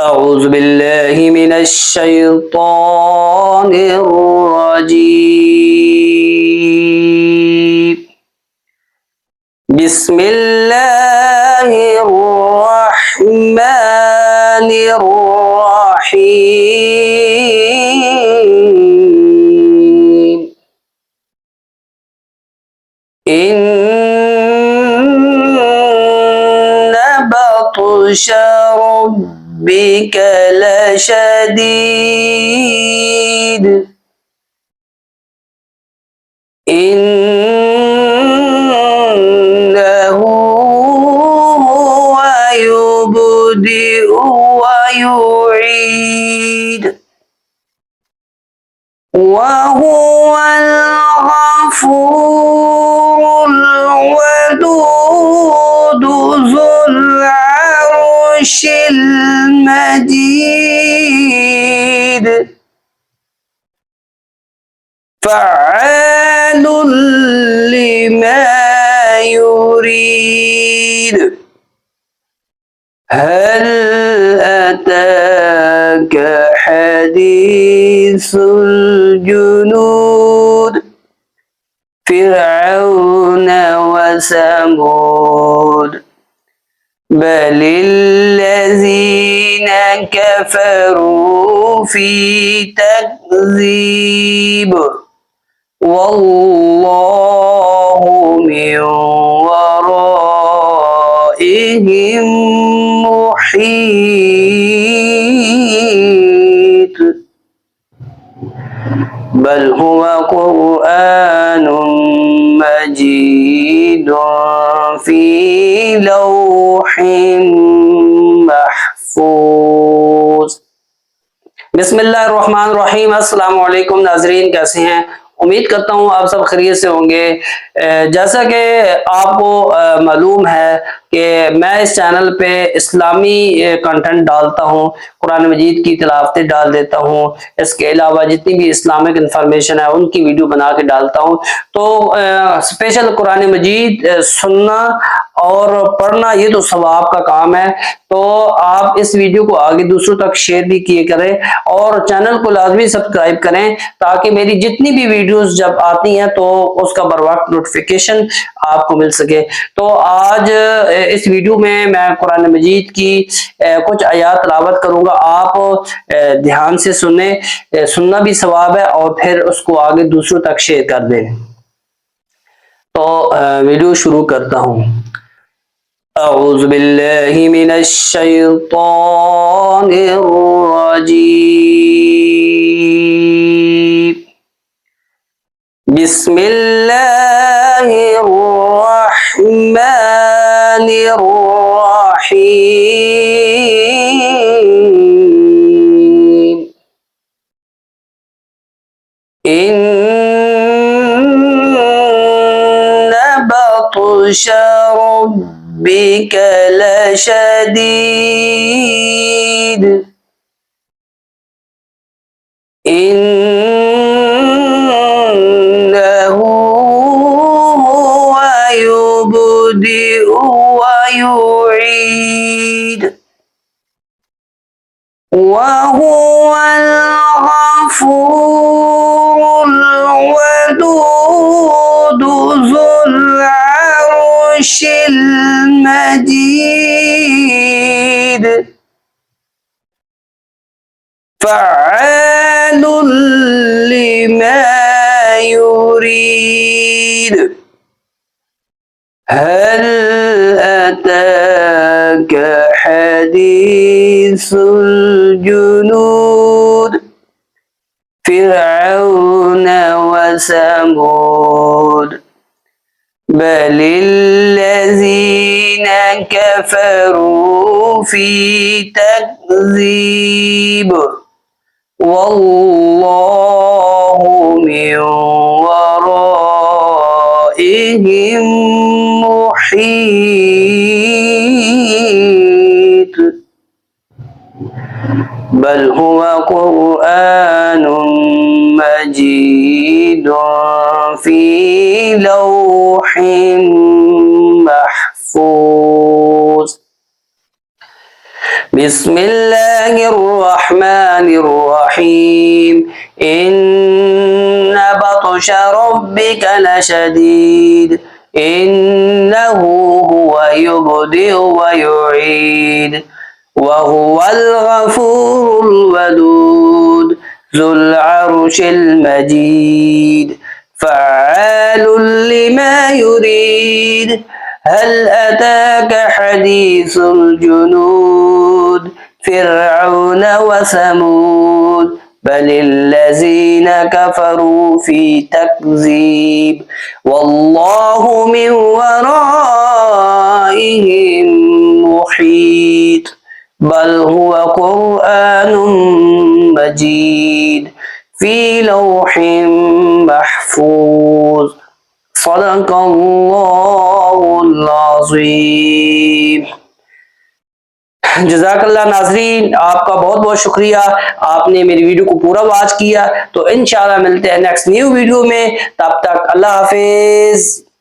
أعوذ بالله من الشيطان الرجيم. بسم الله الرحمن الرحيم. إن بطش ربك لشديد. إنه هو يبدئ ويعيد وهو الغفور الودود ذو العرش المجيد. فعال لما يريد. هل أتاك حديث الجنود فرعون وثمود بل الذين كفروا في تكذيب والله من ورائهم محيط. بل هو قرآن مجيد في لوح محفوظ. बिस्मिल्लाहिर्रहमानिर्रहीम। अस्सलाम वालेकुम नाजरीन, कैसे हैं? उम्मीद करता हूँ आप सब खैरियत से होंगे। जैसा कि आपको मालूम है कि मैं इस चैनल पे इस्लामी कंटेंट डालता हूँ, कुरान मजीद की तिलावतें डाल देता हूँ। इसके अलावा जितनी भी इस्लामिक इंफॉर्मेशन है उनकी वीडियो बना के डालता हूँ। तो स्पेशल कुरान मजीद सुनना और पढ़ना ये तो सवाब का काम है। तो आप इस वीडियो को आगे दूसरों तक शेयर भी किए करें और चैनल को लाजमी सब्सक्राइब करें ताकि मेरी जितनी भी वीडियोस जब आती हैं तो उसका बर वक्त नोटिफिकेशन आपको मिल सके। तो आज इस वीडियो में मैं कुरान मजीद की कुछ आयात तिलावत करूंगा। आप ध्यान से सुने, सुनना भी सवाब है और फिर उसको आगे दूसरों तक शेयर कर दें। तो वीडियो शुरू करता हूँ। أعوذ بالله من الشيطان الرجيم. بسم الله الرحمن الرحيم. إن بطش ربك لشديد. إنه هو يبدئ ويعيد وهو الغفور الودود ذو العرش المجيد. فعال لما يريد. هل أتاك حديث الجنود فرعون وثمود بل الذين كفروا في تكذيب والله من ورائهم محيط. بل هو قرآن مجيد في لوح محفوظ. बिस्मिल्लाहिर्रहमानिर्रहीम इन्ना बतश रब्बिक लशदीद इन्नहु हुवा युबदिउ व युईद व हुवल गफूरुल वदूद ज़ुल अर्शिल मजीद फ़अालुल लिमा युरीद हल अताक हदीसुल जुनूद फ़िरऔन व समूद बलिल्लज़ीन कफ़रू फ़ी तकज़ीब वल्लाहु मिन वराइहिम मुहीत बल हुवा कुरआनुम मजीद फ़ी लौहिम महफूज़ सदक़ल्लाहुल अज़ीम। जज़ाकल्लाह नाज़रीन, आपका बहुत बहुत शुक्रिया, आपने मेरी वीडियो को पूरा वॉच किया। तो इंशाअल्लाह मिलते हैं नेक्स्ट न्यू वीडियो में, तब तक अल्लाह हाफिज़।